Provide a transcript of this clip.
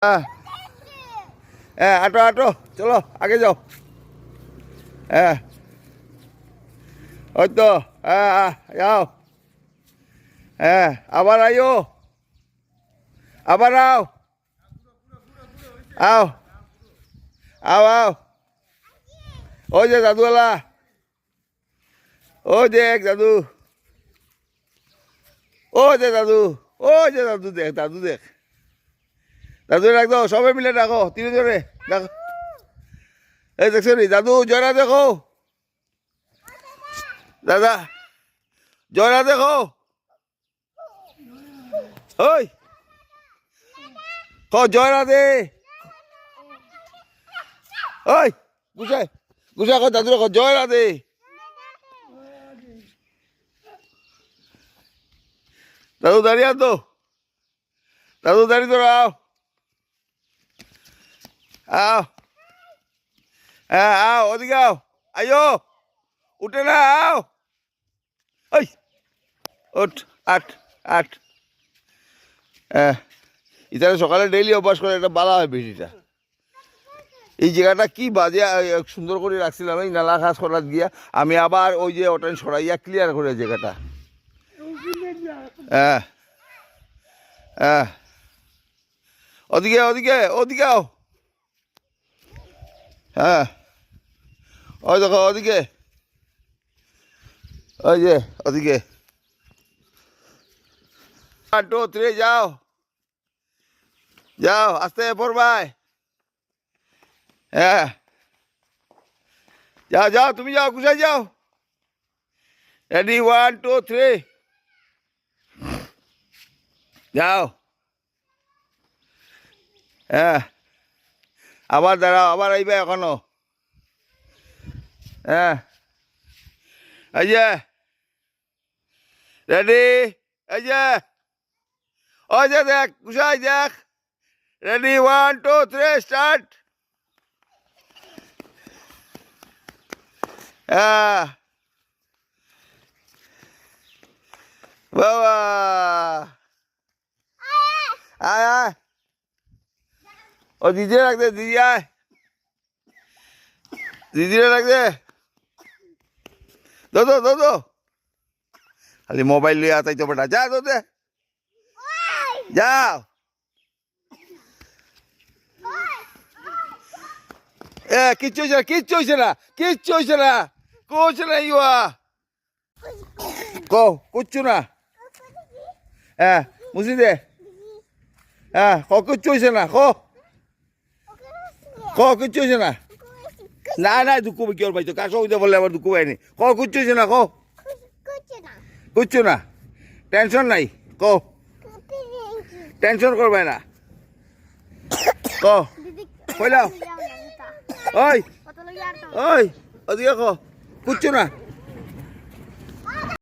হ্যাঁ হ্যাঁ, আটো আটো, চলো আগে যাও। হ্যাঁ ওই তো, হ্যাঁ যাও। হ্যাঁ আবার আইও, আবার আও আও আও আও। ওই যে দাদুওয়ালা, ওই দেখ দাদু, ওই যে দাদু, ওই যে দাদু দেখ, দাদু দেখ, দাদু ডাক দাও, সবাই মিলে ডাকো, তিনে জোরে ডাকো। এই দেখছো নি দাদু, জয়রা দেখো দাদা, জয়রা দেখো। ওই জয়রা দে, ওই গুছাই গুছা কো দাদু রাখো, জয়রা দে। দাদু দাঁড়িয়ে তো, দাদু দাঁড়িয়ে তো, আও আও, হ্যাঁ আও, ওদিকে আও, আইও, উঠে না, আও, ওই ওঠ, আট আট। হ্যাঁ ইতারে সকালে ডেইলি অভ্যাস করে, একটা বালা হয় বেশিটা। এই জায়গাটা কি বাজে সুন্দর করে রাখছিলাম, এই নালা ঘাস করার গিয়া আমি আবার ওই যে ওটা সরাইয়া ক্লিয়ার করে জায়গাটা। হ্যাঁ হ্যাঁ, ওদিকে ওদিকে ওদিকে আও। হ্যাঁ ওই দেখো ওদিকে, ওই যে ওদিকে। 1 2 3 যাও যাও, আস্তে পড়বাই। হ্যাঁ যাও যাও, তুমি যাও, গুছাই যাও। রেডি 1 2 3 যাও। হ্যাঁ আবার দাঁড়াও, আবার আইবে এখনো। হ্যাঁ এই যে রেডি, এই যে ওই যে দেখ, গুছাই দেখ। Ready 1 2 3 start. হ্যাঁ বাবা, আয় আয়, ও দিদিরে রাখ দে, দিদি আয়, দিদিরে রাখ দে, দো খালি মোবাইল লিয়ে আতাই তো বেটা, যা দো দে, যাও। এ কিচ্ছু হয়েছে না, কিচ্ছু হয়েছে না, কিচ্ছু হয়েছে না, কোচ না ইয়া কো, কুচ্ছু না। হ্যাঁ মুছি দে, হ্যাঁ কিচ্ছু হয়েছে না, কিচ্ছু হয়েছে না। না না, দুঃখ কি ওর পাইতো, কাশো হইতে বললে আবার দুঃখ পাইনি। কিচ্ছু হয়েছে না, কিচ্ছু না, টেনশন নাই, টেনশন করবে না, কইলাও। ওই ওই ওদিকে কিচ্ছু না।